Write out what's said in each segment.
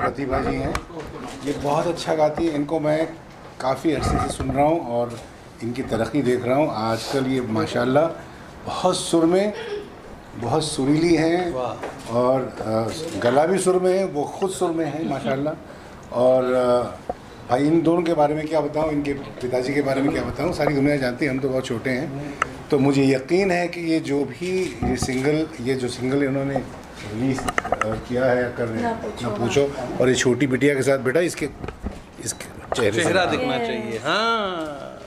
प्रतिभा जी हैं, ये बहुत अच्छा गाती है। इनको मैं काफ़ी अरसे से सुन रहा हूँ और इनकी तरक्की देख रहा हूँ। आजकल ये माशाल्लाह बहुत सुर में, बहुत सुरीली हैं और गला भी सुर में है, वो खुद सुर में है माशाल्लाह। और भाई इन दोनों के बारे में क्या बताऊँ, इनके पिताजी के बारे में क्या बताऊँ, सारी दुनिया जानती है, हम तो बहुत छोटे हैं। तो मुझे यकीन है कि ये जो भी ये जो सिंगल इन्होंने रिलीज़ किया है कर रहे हैं ना पूछो, और ये छोटी बिटिया के साथ, बेटा इसके चेहरा दिखना चाहिए। हाँ,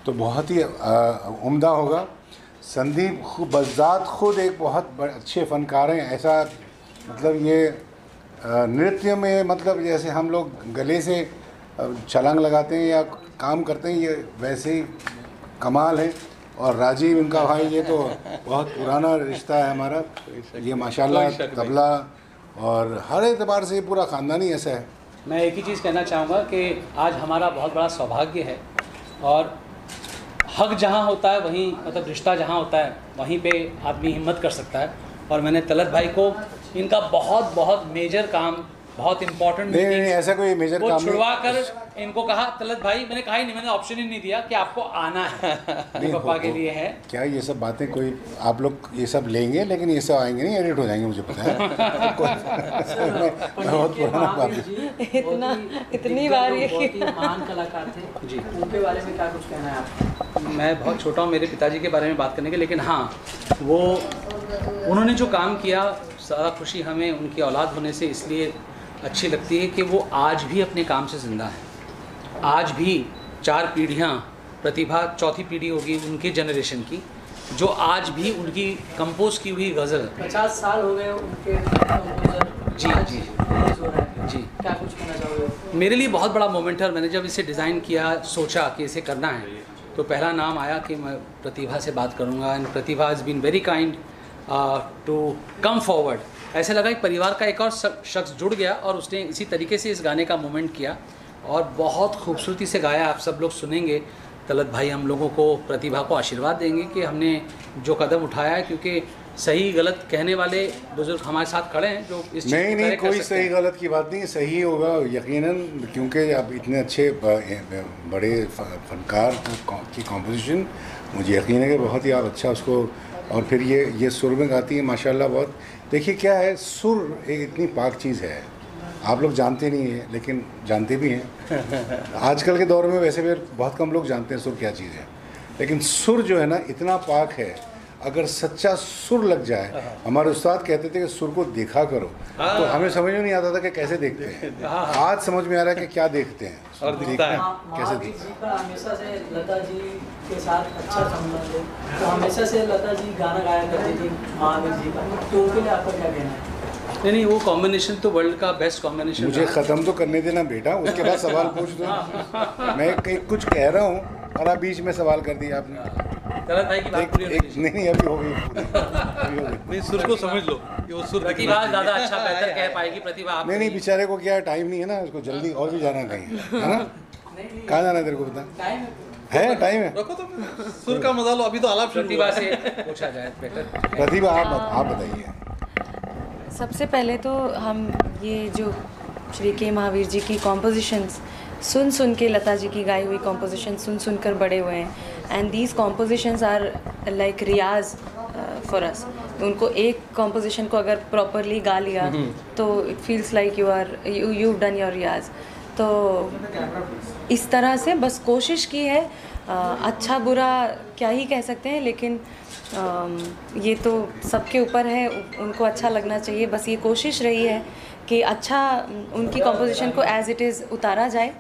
तो बहुत ही उम्दा होगा। संदीप बज़ात खुद एक बहुत अच्छे फ़नकार हैं। ऐसा मतलब ये नृत्य में, मतलब जैसे हम लोग गले से छलांग लगाते हैं या काम करते हैं, ये वैसे ही कमाल है। और राजीव इनका भाई, ये तो बहुत पुराना रिश्ता है हमारा। ये माशाल्लाह तबला और हर एतबार से ये पूरा ख़ानदान ही ऐसा है। मैं एक ही चीज़ कहना चाहूँगा कि आज हमारा बहुत बड़ा सौभाग्य है, और हक जहाँ होता है वहीं, मतलब रिश्ता जहाँ होता है वहीं पे आदमी हिम्मत कर सकता है। और मैंने तलत भाई को इनका बहुत बहुत मेजर काम, बहुत इंपॉर्टेंट नहीं ऐसा कोई मेजर काम छुड़वा कर इनको कहा, तलत भाई, मैंने कहा ही नहीं, मैंने ऑप्शन ही नहीं दिया कि आपको आना है, पापा के लिए है। क्या ये सब बातें कोई आप लोग ये सब लेंगे, लेकिन ये सब आएंगे नहीं, एडिट हो जाएंगे, मुझे पता है। बहुत पुराना बात है। इतनी बार ये महान कलाकार थे जी, उनके बारे में क्या कुछ कहना है आपको? मैं बहुत छोटा हूँ मेरे पिताजी के बारे में बात करने के, लेकिन हाँ, वो उन्होंने जो काम किया, ज़्यादा खुशी हमें उनकी औलाद होने से इसलिए अच्छी लगती है कि वो आज भी अपने काम से ज़िंदा है। आज भी 4 पीढ़ियाँ, प्रतिभा चौथी पीढ़ी होगी उनके जनरेशन की, जो आज भी उनकी कंपोज की हुई गज़ल 50 साल हो गए उनके जी जी जी। क्या कुछ कहना चाहोगे? मेरे लिए बहुत बड़ा मोमेंट है। और मैंने जब इसे डिज़ाइन किया, सोचा कि इसे करना है, तो पहला नाम आया कि मैं प्रतिभा से बात करूँगा। And Pratibha has been very kind to come forward. ऐसे लगा कि परिवार का एक और शख्स जुड़ गया और उसने इसी तरीके से इस गाने का मोमेंट किया और बहुत खूबसूरती से गाया। आप सब लोग सुनेंगे, तलत भाई हम लोगों को, प्रतिभा को आशीर्वाद देंगे कि हमने जो कदम उठाया है, क्योंकि सही गलत कहने वाले बुजुर्ग हमारे साथ खड़े हैं जो इस नहीं कोई सही गलत की बात नहीं, सही होगा यकीनन, क्योंकि अब इतने अच्छे बड़े फनकार की कॉम्पोजिशन, मुझे यकीन है कि बहुत ही आप अच्छा उसको, और फिर ये सुर में गाती है माशाल्लाह। बहुत देखिए क्या है, सुर एक इतनी पाक चीज़ है, आप लोग जानते नहीं हैं लेकिन जानते भी हैं। आजकल के दौर में वैसे भी बहुत कम लोग जानते हैं सुर क्या चीज़ है, लेकिन सुर जो है ना इतना पाक है, अगर सच्चा सुर लग जाए। हमारे उस्ताद कहते थे कि सुर को देखा करो, तो हमें समझ में नहीं आता था कि कैसे देखते हैं। आज समझ में आ रहा है कि क्या देखते हैं और दिखता है कैसे देखते हैं। जी का हमेशा से लता जी के साथ अच्छा संबंध है, तो हमेशा से लता जी गाना गाया करती थी महावीर जी का, तो उनके लिए आपका क्या कहना है? नहीं, वो कॉम्बिनेशन तो वर्ल्ड का बेस्ट कॉम्बिनेशन। मुझे ख़त्म तो करने देना बेटा, उसके बाद सवाल पूछ दो। मैं कुछ कह रहा हूँ और आप बीच में सवाल कर दिया आपने। तलत भाई की बात पूरी नहीं अभी हो गई, नहीं, सुर को समझ लो कि वो सुर प्रतिभा ज़्यादा अच्छा बेहतर कह पाएगी। प्रतिभा आप नहीं बेचारे को क्या टाइम नहीं है ना, उसको जल्दी और भी जाना कहीं है ना। कहाँ जाना है तेरे को पता है? टाइम है, रखो तो सुर का मजा लो, अभी तो आलाप शुरू प्रतिभा से पूछा जाए बेटर। प्रतिभा आप बताइए। सबसे पहले तो हम ये जो श्री के महावीर जी की कॉम्पोजिशंस सुन के, लता जी की गाई हुई कॉम्पोजिशन सुन कर बड़े हुए हैं, and these compositions are like riyaz for us. उनको एक कॉम्पोजिशन को अगर प्रॉपरली गा लिया तो it feels like you done your riyaz. तो इस तरह से बस कोशिश की है, अच्छा बुरा क्या ही कह सकते हैं, लेकिन ये तो सबके ऊपर है, उनको अच्छा लगना चाहिए। बस ये कोशिश रही है कि अच्छा उनकी कॉम्पोजिशन को एज इट इज़ उतारा जाए,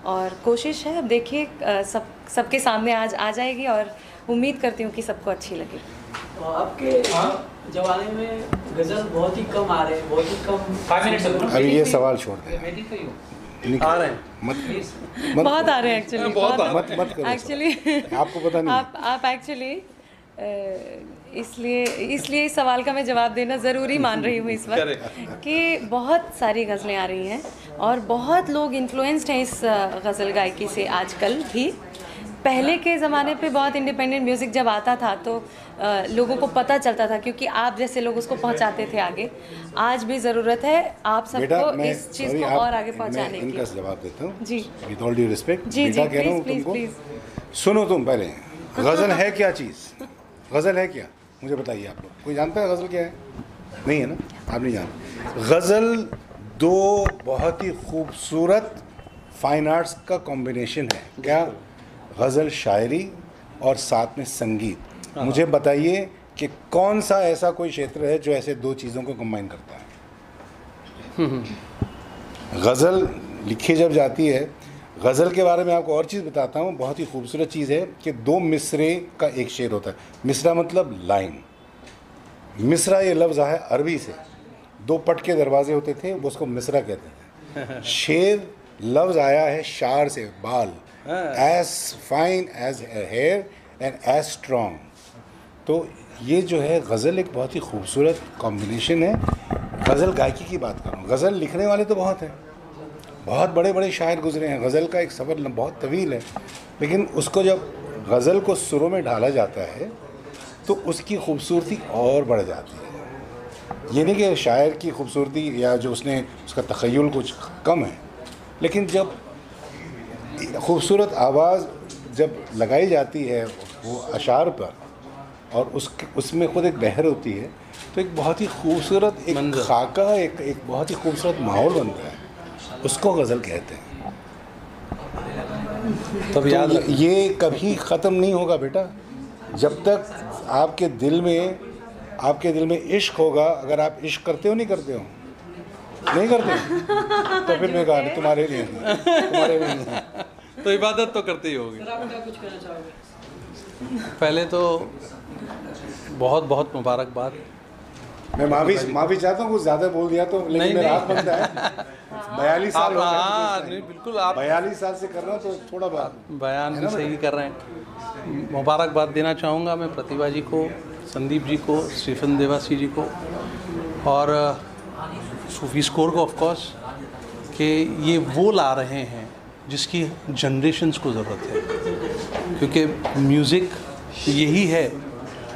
और कोशिश है, अब देखिए सबके सामने आज आ जाएगी, और उम्मीद करती हूँ कि सबको अच्छी लगे। तो आपके जमाने में गज़ल बहुत ही कम आ रहे हैं, बहुत ही कम। 5 मिनट अभी ये सवाल छोड़ दें, आ रहे हैं, मत बहुत आ रहे हैं एक्चुअली, मत करो एक्चुअली आपको पता नहीं। आप एक्चुअली इसलिए इस सवाल का मैं जवाब देना ज़रूरी मान रही हूँ इस वक्त कि बहुत सारी गज़लें आ रही हैं और बहुत लोग इन्फ्लुएंस्ड हैं इस गज़ल गायकी से आजकल भी। पहले के ज़माने पे बहुत इंडिपेंडेंट म्यूज़िक जब आता था तो लोगों को पता चलता था, क्योंकि आप जैसे लोग उसको पहुंचाते थे आगे। आज भी ज़रूरत है आप सबको इस चीज़ को और आगे पहुंचाने की। इनका जवाब देता हूँ जी, विद ऑल ड्यू रिस्पेक्ट। जी जी, बेटा कह रहा हूँ प्लीज़ प्लीज़ तुमको, प्लीज़। सुनो तुम पहले, गज़ल है क्या चीज़? गज़ल है क्या, मुझे बताइए। आप लोग कोई जानता है गज़ल क्या है? नहीं है ना, आप नहीं जानते। गज़ल दो बहुत ही खूबसूरत फाइन आर्ट्स का कॉम्बिनेशन है। क्या? गज़ल शायरी और साथ में संगीत। मुझे बताइए कि कौन सा ऐसा कोई क्षेत्र है जो ऐसे दो चीज़ों को कंबाइन करता है? गज़ल लिखी जब जाती है, गज़ल के बारे में आपको और चीज़ बताता हूँ, बहुत ही खूबसूरत चीज़ है कि दो मिसरे का एक शेर होता है। मिसरा मतलब लाइन। मिसरा ये लफ्ज़ आया अरबी से, दो पट के दरवाजे होते थे, वो उसको मिसरा कहते थे। शेर लफ्ज़ आया है शार से, बाल, as fine as hair and as strong. तो ये जो है गज़ल एक बहुत ही खूबसूरत कॉम्बिनेशन है। गज़ल गायकी की बात करूँ, गज़ल लिखने वाले तो बहुत हैं, बहुत बड़े बड़े शायर गुजरे हैं। गज़ल का एक सफ़र बहुत तवील है, लेकिन उसको जब गज़ल को सुरों में ढाला जाता है तो उसकी खूबसूरती और बढ़ जाती है। ये नहीं कि शायर की खूबसूरती या जो उसने उसका तख़य्युल कुछ कम है, लेकिन जब खूबसूरत आवाज़ जब लगाई जाती है वो अशार पर और उसमें ख़ुद एक बहर होती है, तो एक बहुत ही खूबसूरत एक खाका, एक बहुत ही खूबसूरत माहौल बनता है। उसको गज़ल कहते हैं। तब याद तो ये कभी ख़त्म नहीं होगा बेटा, जब तक आपके दिल में इश्क होगा। अगर आप इश्क करते हो, नहीं करते हो, नहीं करते तो फिर मैं कहा तुम्हारे लिए नहीं है। तो इबादत तो करते ही होगी। सर आप क्या कुछ कहना चाहोगे? पहले तो बहुत बहुत मुबारकबाद। मैं माफ़ी चाहता हूँ, कुछ ज़्यादा बोल दिया तो, लेकिन मेरा हाथ बनता है। 42 साल हो गए, नहीं बिल्कुल आप 42 साल से कर रहा हूँ, तो थोड़ा बहुत बयान भी सही कर रहे हैं। मुबारकबाद देना चाहूँगा मैं प्रतिभा जी को, संदीप जी को, स्टीफन देवासी जी को और सूफी स्कोर को ऑफ कोर्स, कि ये वो ला रहे हैं जिसकी जनरेशन्स को ज़रूरत है। क्योंकि म्यूज़िक यही है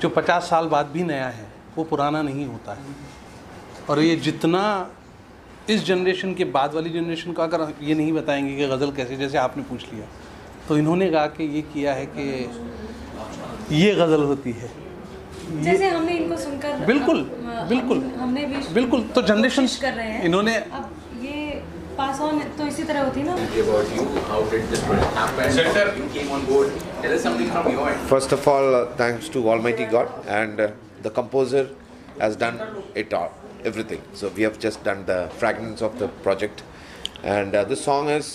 जो 50 साल बाद भी नया है, वो पुराना नहीं होता है। और ये जितना इस जनरेशन के बाद वाली जनरेशन को अगर ये नहीं बताएंगे कि गज़ल कैसे, जैसे आपने पूछ लिया, तो इन्होंने कहा कि ये किया है कि ये गज़ल होती है, जैसे हमने इनको सुनकर बिल्कुल बिल्कुल हमने भी बिल्कुल। तो जनरेशन कर रहे हैं इन्होंने, अब ये पास ऑन तो इसी तरह होती ना। About you, how did this project happen? You came on board. Tell us something from your end. First of all, thanks to Almighty God, and the composer has done it all, everything. So we have just done the fragments of the project, and this song is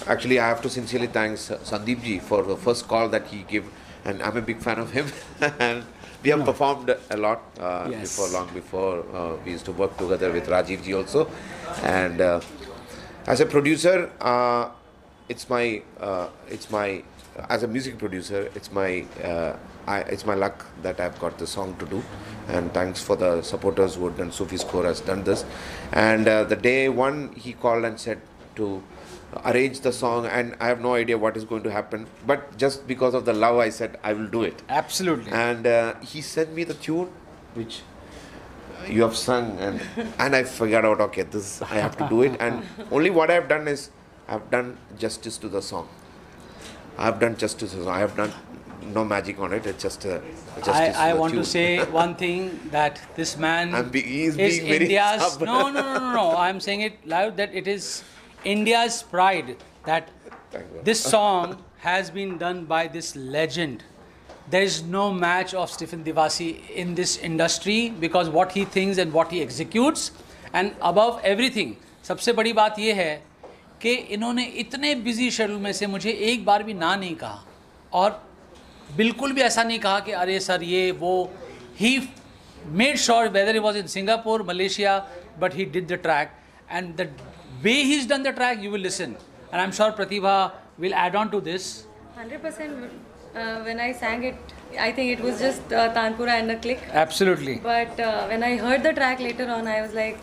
actually I have to sincerely thank Sandeep ji for the first call that he gave, and I'm a big fan of him. And we have performed a lot before, long before. We used to work together with Rajiv ji also, and as a producer, it's my as a music producer, it's my luck that I've got the song to do, and thanks for the supporters who have done. Sufi Score has done this, and the day one he called and said to arrange the song, and I have no idea what is going to happen, but just because of the love I said I will do it. Absolutely. And he sent me the tune which you have sung, and I figured out, okay, this I have to do it, and only what I have done is I have done justice to the song. I have done justice to the song. I have done no magic on it. It's just justice. I want to say one thing, that this man he's is being very India's stubborn. no. I'm saying it loud, that it is India's pride that Thank you. this song has been done by this legend. There is no match of Stephen Devasi in this industry, because what he thinks and what he executes, and above everything, सबसे बड़ी बात ये है कि इन्होंने इतने busy schedule में से मुझे एक बार भी ना नहीं कहा, और बिल्कुल भी ऐसा नहीं कहा कि अरे सर ये वो. He made sure, whether it was in Singapore, Malaysia, but he did the track, and the way he's done the track, you will listen, and I'm sure Pratibha will add on to this. 100%. When I sang it I think it was just Tanpura and a click. Absolutely. But when I heard the track later on, I was like,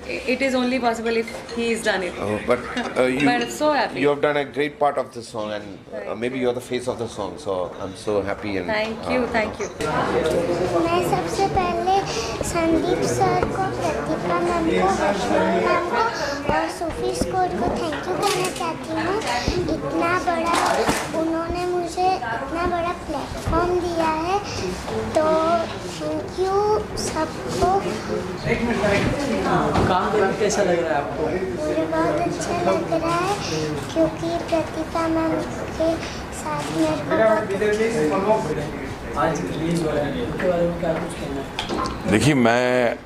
it is only possible if he's done it. But you, But I'm so happy. you have done a great part of the song, and maybe you're the face of the song. So I'm so happy. And Thank you, thank you. मैं सबसे पहले Sandeep sir को, प्रतिभा ma'am को, रश्मि ma'am को और सूफी score को thank you कहना चाहती हूँ। इतना बड़ा उन्होंने मुझे इतना बड़ा प्लेटफॉर्म दिया है, तो थैंक यू सबको। काम करके कैसा लग रहा है आपको? मुझे बहुत अच्छा लग रहा है क्योंकि प्रतिभा मैम के साथ मेरे को बहुत आज रिलीज हो रहा है, उसके बारे में क्या कुछ कहना है? देखिए, मैं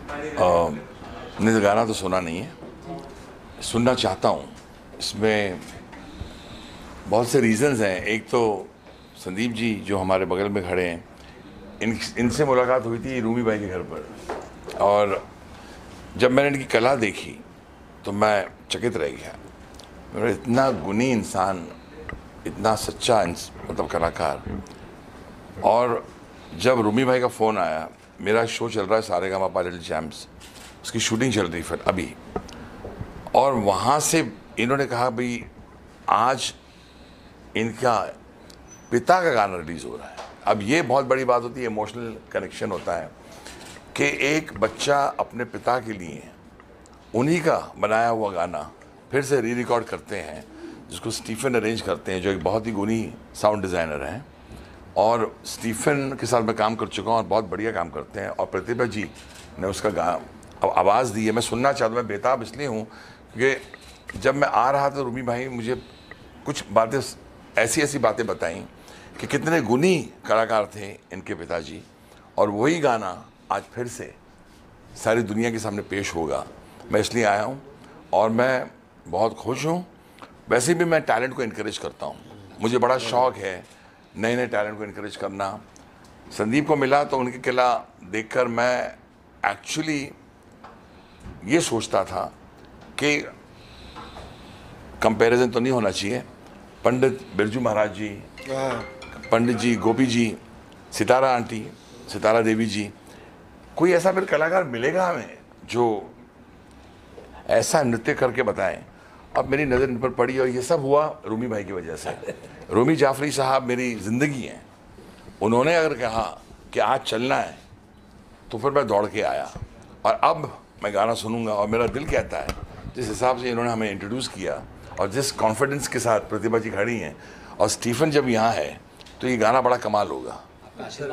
ने गाना तो सुना नहीं है, सुनना चाहता हूँ। इसमें बहुत से रीज़न्स हैं। एक तो संदीप जी जो हमारे बगल में खड़े हैं, इनसे मुलाकात हुई थी रूमी भाई के घर पर, और जब मैंने इनकी कला देखी तो मैं चकित रह गया। इतना गुणी इंसान, इतना सच्चा मतलब कलाकार। और जब रूमी भाई का फ़ोन आया, मेरा शो चल रहा है सारेगामा लिटिल चैम्प्स, उसकी शूटिंग चल रही फिर अभी, और वहाँ से इन्होंने कहा भाई आज इनका पिता का गाना रिलीज़ हो रहा है। अब ये बहुत बड़ी बात होती है, इमोशनल कनेक्शन होता है कि एक बच्चा अपने पिता के लिए उन्हीं का बनाया हुआ गाना फिर से री रिकॉर्ड करते हैं, जिसको स्टीफन अरेंज करते हैं, जो एक बहुत ही गुणी साउंड डिज़ाइनर हैं। और स्टीफन के साथ मैं काम कर चुका हूँ और बहुत बढ़िया काम करते हैं। और प्रतिभा जी ने उसका आवाज़ दी है। मैं सुनना चाहता हूँ, मैं बेताब इसलिए हूँ क्योंकि जब मैं आ रहा था रूमी भाई मुझे कुछ बातें ऐसी बातें बताई कि कितने गुणी कलाकार थे इनके पिताजी, और वही गाना आज फिर से सारी दुनिया के सामने पेश होगा। मैं इसलिए आया हूँ और मैं बहुत खुश हूँ। वैसे भी मैं टैलेंट को इनकरेज करता हूँ, मुझे बड़ा शौक़ है नए नए टैलेंट को इनकरेज करना। संदीप को मिला तो उनकी कला देखकर मैं एक्चुअली ये सोचता था कि कंपैरिजन तो नहीं होना चाहिए। पंडित बिरजू महाराज जी, पंडित जी, गोपी जी, सितारा आंटी, सितारा देवी जी, कोई ऐसा फिर कलाकार मिलेगा हमें जो ऐसा नृत्य करके बताएं। अब मेरी नज़र इन पर पड़ी और ये सब हुआ रूमी भाई की वजह से। रूमी जाफरी साहब मेरी ज़िंदगी हैं। उन्होंने अगर कहा कि आज चलना है तो फिर मैं दौड़ के आया, और अब मैं गाना सुनूंगा। और मेरा दिल कहता है जिस हिसाब से इन्होंने हमें इंट्रोड्यूस किया और जिस कॉन्फिडेंस के साथ प्रतिभा जी खड़ी हैं, और स्टीफन जब यहाँ है तो ये गाना बड़ा कमाल होगा।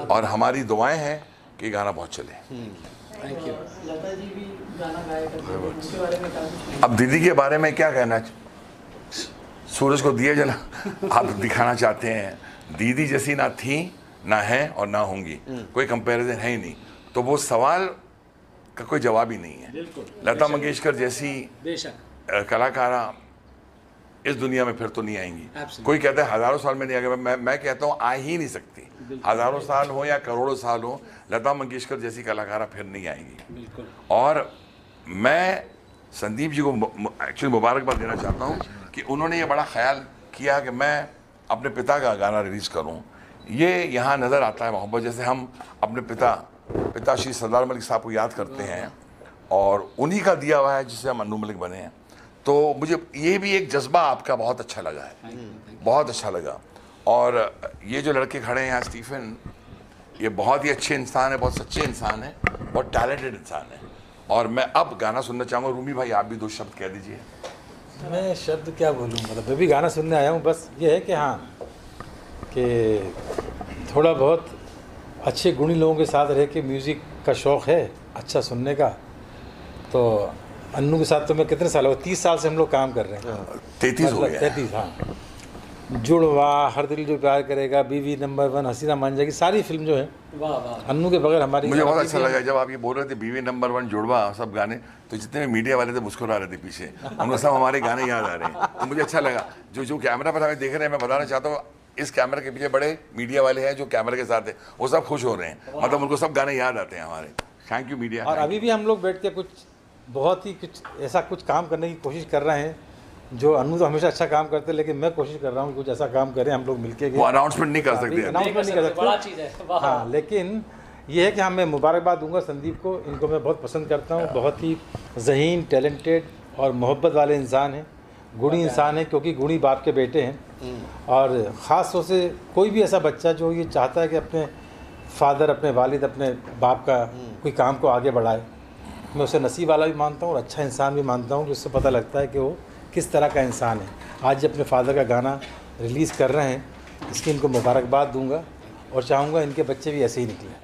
और हमारी दुआएं हैं कि ये गाना बहुत चले। Thank you. लता जी भी गाना गाया करते थे, उनके बारे में क्या कुछ? अब दीदी के बारे में क्या कहना, सूरज को दिए जला आप दिखाना चाहते हैं। दीदी जैसी ना थी, ना है और ना होंगी, कोई कंपैरिजन है ही नहीं। तो वो सवाल का कोई जवाब ही नहीं है। लता मंगेशकर जैसी कलाकारा इस दुनिया में फिर तो नहीं आएंगी। कोई कहता है हज़ारों साल में नहीं आएगा, मैं कहता हूँ आ ही नहीं सकती। हज़ारों साल हो या करोड़ों साल हो, लता मंगेशकर जैसी कलाकारा फिर नहीं आएंगी। और मैं संदीप जी को एक्चुअली मुबारकबाद देना चाहता हूँ कि उन्होंने ये बड़ा ख्याल किया कि मैं अपने पिता का गाना रिलीज़ करूँ। ये यहाँ नज़र आता है मोहब्बत, जैसे हम अपने पिता श्री सरदार मलिक साहब को याद करते हैं और उन्हीं का दिया हुआ है जिससे हम अन्नू मलिक बने हैं। तो मुझे ये भी एक जज्बा आपका बहुत अच्छा लगा है, बहुत अच्छा लगा। और ये जो लड़के खड़े हैं यहाँ, स्टीफन, ये बहुत ही अच्छे इंसान है, बहुत सच्चे इंसान है, बहुत टैलेंटेड इंसान है। और मैं अब गाना सुनना चाहूँगा। रूमी भाई आप भी दो शब्द कह दीजिए। मैं शब्द क्या बोलूँ, मतलब मैं भी गाना सुनने आया हूँ। बस ये है कि हाँ, कि थोड़ा बहुत अच्छे गुणी लोगों के साथ रह के म्यूज़िक का शौक़ है अच्छा सुनने का। तो अन्नू के साथ तो मैं कितने साल हो, 30 साल से हम लोग काम कर रहे हैं। 33 हो गया। 33, हाँ। जुड़वा, हर दिल जो प्यार करेगा, बीवी नंबर 1, हसीना मान जाएगी, सारी फिल्म जो है अन्नू के बगैर हमारी। मुझे बहुत अच्छा लगा जब आप ये बोल रहे थे बीवी नंबर 1, जुड़वा, सब गाने, तो जितने भी मीडिया वाले थे मुस्कुरा रहे थे पीछे, उनको सब हमारे गाने याद आ रहे हैं। तो मुझे अच्छा लगा। जो कैमरा पर हमें देख रहे हैं, मैं बताना चाहता हूँ इस कैमरा के पीछे बड़े मीडिया वाले हैं जो कैमरे के साथ है, वो सब खुश हो रहे हैं, मतलब उनको सब गाने याद आते हैं हमारे। Thank you media. और अभी भी हम लोग बैठ के कुछ बहुत ही कुछ ऐसा कुछ काम करने की कोशिश कर रहे हैं जो अनु तो हमेशा अच्छा काम करते हैं, लेकिन मैं कोशिश कर रहा हूँ कुछ ऐसा काम करें हम लोग मिलके। वो अनाउंसमेंट नहीं कर सकते, अनाउंसमेंट नहीं कर सकते, बड़ा चीज़ है। हाँ, लेकिन ये है कि हाँ, मैं मुबारकबाद दूंगा संदीप को। इनको मैं बहुत पसंद करता हूँ, बहुत ही ज़हीन, टैलेंटेड और मोहब्बत वाले इंसान हैं, गुणी इंसान है, क्योंकि गुणी बाप के बेटे हैं। और ख़ास तौर से कोई भी ऐसा बच्चा जो ये चाहता है कि अपने फादर, अपने वालिद, अपने बाप का कोई काम को आगे बढ़ाए, मैं उसे नसीब वाला भी मानता हूँ और अच्छा इंसान भी मानता हूँ कि उससे पता लगता है कि वो किस तरह का इंसान है। आज अपने फादर का गाना रिलीज़ कर रहे हैं, इसकी इनको मुबारकबाद दूंगा और चाहूँगा इनके बच्चे भी ऐसे ही निकलें।